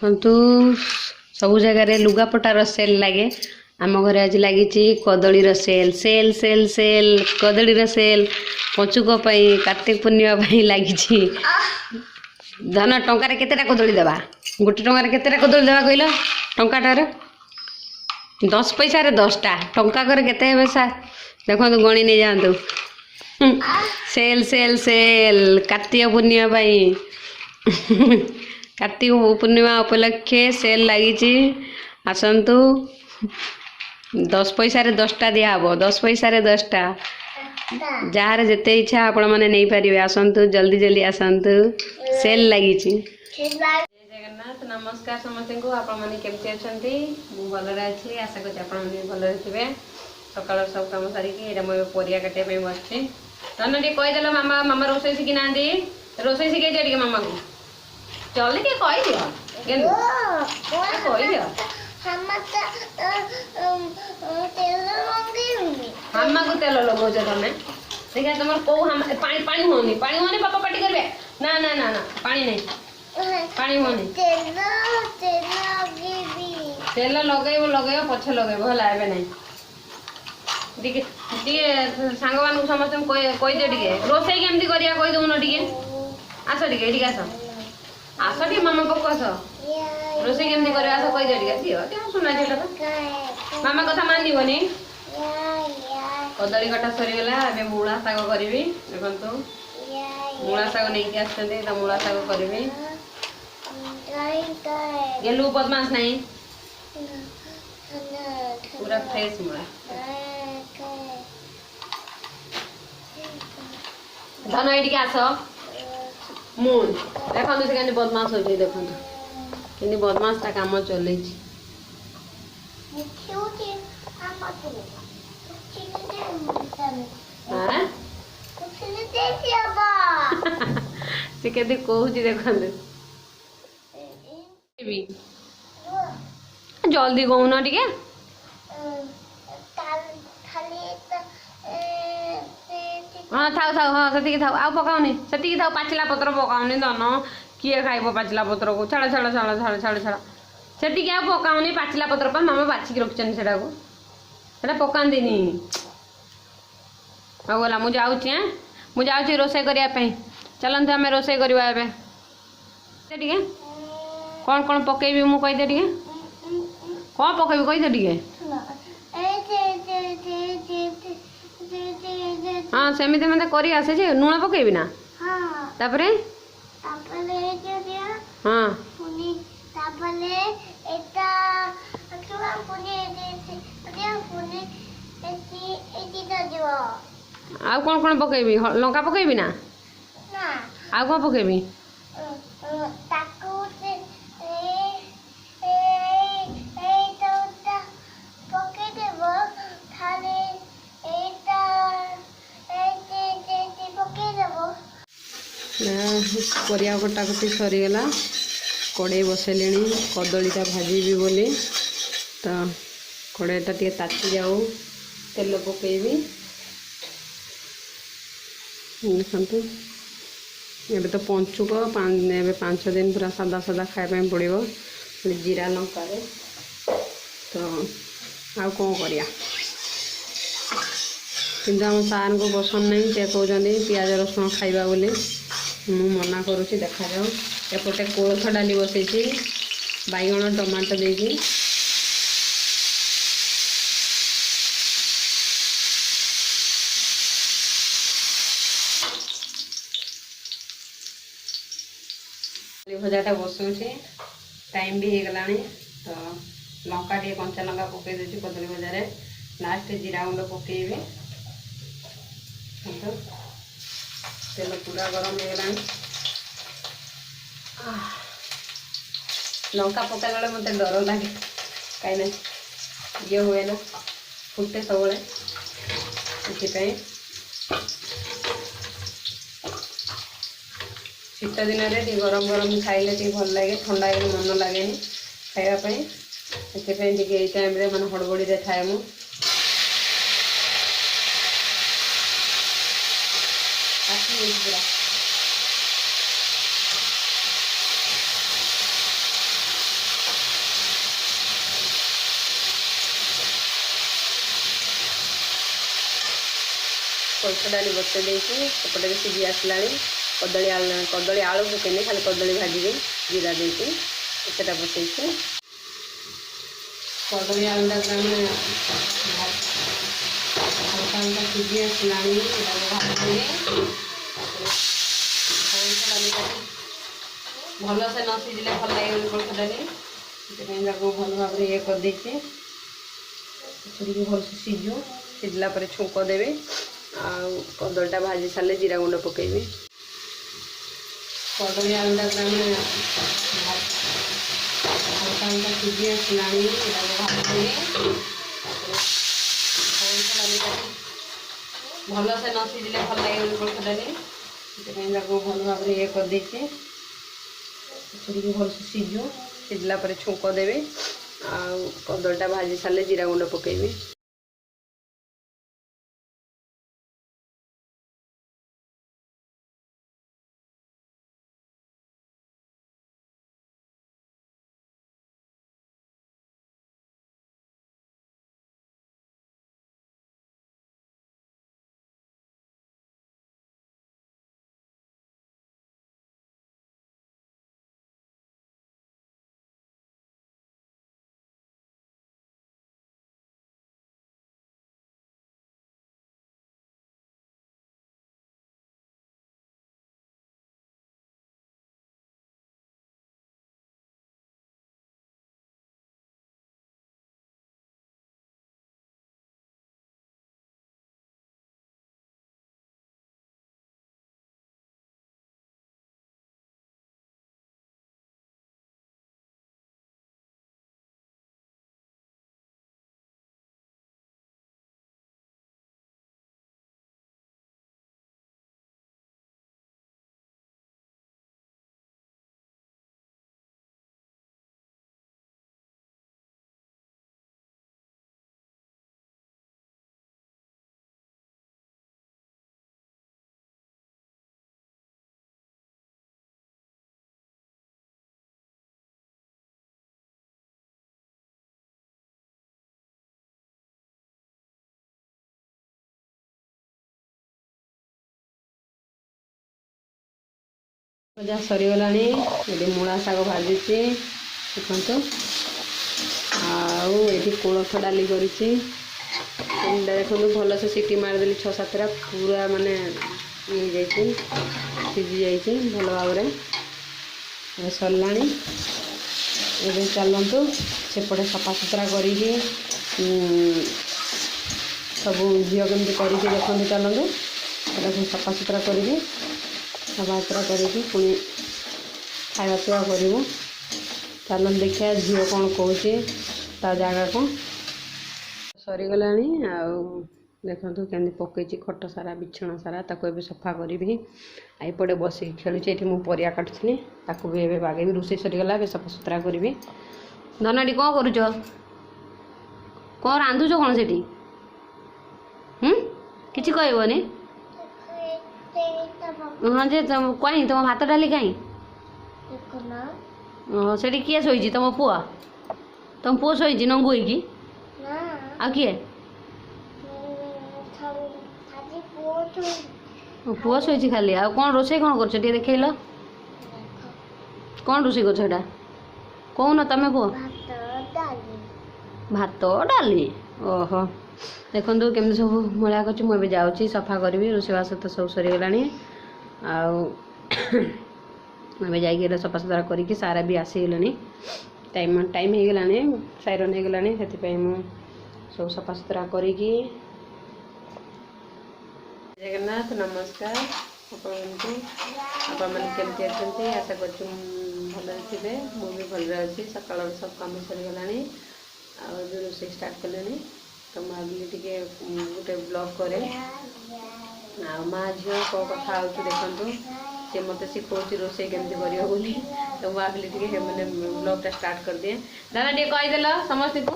ଦେଖନ୍ତୁ ସବୁ ଜାଗାରେ ଲୁଗାପଟାର ସେଲ୍ ଲାଗେ। ଆମ ଘରେ ଆଜି ଲାଗିଛି କଦଳୀର ସେଲ୍ ସେଲ୍ ସେଲ୍ ସେଲ୍ କଦଳୀର ସେଲ୍ ପଞ୍ଚୁକ ପାଇଁ କାର୍ତ୍ତିକ ପୂର୍ଣ୍ଣିମା ପାଇଁ ଲାଗିଛି। ଧନ ଟଙ୍କାରେ କେତେଟା କଦଳୀ ଦେବା? ଗୋଟେ ଟଙ୍କାରେ କେତେଟା କଦଳୀ ଦେବା କହିଲ? ଟଙ୍କାଟାରେ 10 ପଇସାରେ 10ଟା ଟଙ୍କା করে କେତେ ହେବେ ସାର୍? ଦେଖନ୍ତୁ ଗଣି ନେଇଯାଆନ୍ତୁ। Cell sale cell Kartik Purnima ପାଇଁ କାର୍ତ୍ତିକ ପୂର୍ଣ୍ଣିମା ଉପଲକ୍ଷେ ସେଲ୍ ଲାଗିଛି। ଆସନ୍ତୁ 10 ପଇସାରେ 10ଟା ଦିଆହବ। 10 ପଇସାରେ 10ଟା ଯାହାର ଯେତେ ଇଚ୍ଛା ଆପଣମାନେ ନେଇପାରିବେ। ଆସନ୍ତୁ ଜଲ୍ଦି ଜଲ୍ଦି ଆସନ୍ତୁ ସେଲ୍ ଲାଗିଛି। ଜୟ ଜଗନ୍ନାଥ ନମସ୍କାର ସମସ୍ତଙ୍କୁ। ଆପଣମାନେ କେମିତି ଅଛନ୍ତି? ମୁଁ ଭଲରେ ଅଛି। ଆଶା କରୁଛି ଆପଣମାନେ ଭଲରେ ଥିବେ। ସକାଳର ସବୁ କାମ ସାରିକି ଏଇଟା ମୁଁ ପରିବା କାଟିବା ପାଇଁ ବସିଛି। ଧନ ଟିକେ କହିଦେଲ ମାମା ମାମା ରୋଷେଇ ଶିଖି ନାହାନ୍ତି। ରୋଷେଇ ଶିଖେଇ ଦିଅ ଟିକେ ମାମାକୁ। ଜଲ୍ଦି ଟିକେ କହିଦିଅ କହିଦିଅ। ହାମାକୁ ତେଲ ଲଗାଉଛ ତମେ? ଦେଖିଆ ତମର କୋଉ ପାଣି ପାଣି ହଉନି ବାପା ପାଟି କରିବେ। ନା ନା ନା ନା ପାଣି ନାହିଁ ପାଣି ହଉନି। ତେଲ ଲଗେଇବ ଲଗେଇବ ପଛେ ଲଗେଇବ ହେଲା ଏବେ ନାହିଁ। ଟିକେ ଟିକେ ସାଙ୍ଗମାନଙ୍କୁ ସମସ୍ତଙ୍କୁ କହିଦିଅ ଟିକେ ରୋଷେଇ କେମିତି କରିବା କହିଦଉନ ଟିକେ। ଆସ ଟିକେ ଏଠିକି ଆସ ଆସ ଟିକେ ମାମା ପାଖକୁ ଆସ। ରୋଷେଇ କେମିତି କରିବା ଆସ କହିଦିଅ ଟିକେ। ଦିଅ ଟିକେ ଶୁଣା ଝିଅଟା ତ ମାମା କଥା ମାନିବନି। କଦଳୀ କଟା ସରିଗଲା। ଏବେ ମୂଳା ଶାଗ କରିବି। ଦେଖନ୍ତୁ ମୂଳା ଶାଗ ନେଇକି ଆସିଛନ୍ତି ତ ମୂଳା ଶାଗ କରିବି। ଗେଲୁ ବଦମାସ ନାହିଁ पूरा फ्रेश मୂଳା। ଧନ ଏଇଠିକି ଆସ। ମୁଁ ଦେଖନ୍ତୁ ସେ କେମିତି ବଦମାସ ହଉଛି। ଦେଖନ୍ତୁ କେମିତି ବଦମାସଟା କାମ ଚଲେଇଛି। ସେ କେମିତି କହୁଛି ଦେଖନ୍ତୁ। ଜଲ୍ଦି କହୁନ ଟିକେ। ହଁ ଥାଉ ଥାଉ ହଁ ସେତିକି ଥାଉ ଆଉ ପକାଉନି ସେତିକି ଥାଉ। ପାଚିଲା ପତ୍ର ପକାଉନି ଧନ। କିଏ ଖାଇବ ପାଚିଲା ପତ୍ରକୁ? ଛାଡ଼ ଛାଡ଼ ଛାଡ଼ ଛାଡ଼ ଛାଡ଼ ଛାଡ଼ ସେତିକି ଆଉ ପକାଉନି। ପାଚିଲା ପତ୍ର ପାଇଁ ମାମା ବାଛିକି ରଖିଛନ୍ତି ସେଟାକୁ। ସେଟା ପକାନ୍ତିନି। ହଉ ଗଲା ମୁଁ ଯାଉଛି। ମୁଁ ଯାଉଛି ରୋଷେଇ କରିବା ପାଇଁ। ଚାଲନ୍ତୁ ଆମେ ରୋଷେଇ କରିବା ଏବେ। ଟିକେ କ'ଣ କ'ଣ ପକେଇବି ମୁଁ କହିଦେ ଟିକେ। କ'ଣ ପକେଇବି କହିଦେ ଟିକେ। ହଁ ସେମିତି ମତେ କରି ଆସେ ଯେ ଲୁଣ ପକେଇବି ନା ତାପରେ ହଁ ଆଉ କ'ଣ କ'ଣ ପକେଇବି? ଲଙ୍କା ପକେଇବି ନା ଆଉ କ'ଣ ପକେଇବି? ପରିବା କଟାକଟି ସରିଗଲା। କଡ଼େଇ ବସେଇଲିଣି କଦଳୀଟା ଭାଜିବି ବୋଲି। ତ କଡ଼େଇଟା ଟିକେ ତାତି ଯାଉ ତେଲ ପକେଇବି। ଦେଖନ୍ତୁ ଏବେ ତ ପଞ୍ଚୁକ ଏବେ 5 ଦିନ ପୁରା ସାଦା ସାଦା ଖାଇବା ପାଇଁ ପଡ଼ିବ ଜିରା ଲଙ୍କାରେ। ତ ଆଉ କ'ଣ କରିବା? କିନ୍ତୁ ଆମ ସାର୍ଙ୍କୁ ପସନ୍ଦ ନାହିଁ। ସେ କହୁଛନ୍ତି ପିଆଜ ରସୁଣ ଖାଇବା ବୋଲି। ମୁଁ ମନା କରୁଛି। ଦେଖାଯାଉ। ଏପଟେ କୋଳଥ ଡାଲି ବସେଇଛି ବାଇଗଣ ଟମାଟୋ ଦେଇକି। ଭଜାଟା ବସଉଛି। ଟାଇମ୍ ବି ହେଇଗଲାଣି। ତ ଲଙ୍କା ଟିକେ କଞ୍ଚା ଲଙ୍କା ପକେଇ ଦେଉଛି କଦଳୀ ଭଜାରେ। ଲାଷ୍ଟ ଜିରା ଗୁଣ୍ଡ ପକେଇବି। ତେଲ ପୁରା ଗରମ ହେଇଗଲାଣି। ଲଙ୍କା ପକାଇଲା ବେଳେ ମୋତେ ଡର ଲାଗେ କାହିଁକିନା ଇଏ ହୁଏ ନା ଫୁଟେ ସବୁବେଳେ ସେଥିପାଇଁ। ଶୀତ ଦିନରେ ଟିକେ ଗରମ ଗରମ ଖାଇଲେ ଟିକେ ଭଲ ଲାଗେ। ଥଣ୍ଡା ହେଇଗଲେ ମନ ଲାଗେନି ଖାଇବା ପାଇଁ। ସେଥିପାଇଁ ଟିକେ ଏଇ ଟାଇମ୍ରେ ମାନେ ହଡ଼ବଡ଼ିରେ ଥାଏ ମୁଁ। कोल्थ डाली बचे देती सेपटे भी सीझी आसलानी कदली आलू पकेनी खाली कदली भाजी जीरा देती सेटा बसई कदली आलूटा हल्का हल्का सीझी आसलानी भाजी भल से न सीझे भल लगे कोल्थ डाली से भल भाव ये करदे भल से सीझु सीझला पर छुंक देवी कदलीटा भाजी सारे जीरा गुंड पकेबी कदली आलूटा हल्का हल्का सीझी आसलानी भाजी भल से न सीझे भल लगे कोल्थ डाली से भल भाव ये करदे भल से सीझु सीझला पर छुंक देवी कदलीटा भाजी सारे जीरा गुंड पकेबी भजा सरीगला ये मूला शाग भाजी देखु आठी कोलथ डाली कर देखो भल से सीटी मारदेली 6-7टा पूरा माने ये सीझी जाइए भल भाव सरला चलतु सेपटे सफा सुतरा कर सब झील केमती कर देखते चलतु सफा सुतरा करी सफा सुतरा करी पुणी खावा पीवा करूँ चल देखिए झील कौन कौन ता जगह को सरीगला देखु केमती पकई खट सारा बिछण सारा ताको एबे सफा करी एपटे बसिक खेलुचे ये मुझे काटुली ताको भी एबे बागे रोषे सरीगला सफा सुतरा करी धनाटी कौन करुच कौन रांधुच कौन से किसी कहबनी हाँ जे कहीं तुम भात डाली कहीं से किए शोची तुम पुआ शोची नंगू होगी आ किए पुआ शोची खाली आ कौन रोषे कौन कर देखल कौन रोषे कर कौन तुम पुआ भात डाली ओहो देखो केमती सब मलिया कर मुझे जाऊँगी सफा करी रोषेबास तो सब सरीगला जा सफा सुतरा करके सारा भी आसीगले टाइम टाइम हो गलानी साइरन हो गलानी से सब सफा सुतरा करी जगन्नाथ नमस्कार आपण मैंने केमती अच्छे आशा कर भल थे मुझे भल अच्छी सकाल सब कम सरीगला रोषे स्टार्ट कले तो मुझे टे गोटे ब्लॉग करे माँ झील कौ कथा देखु सी मत शिखौची रोषे केमती कर तो मुझे ब्लॉगटा स्टार्ट कर दिए दादा टे कहीदेल समस्त को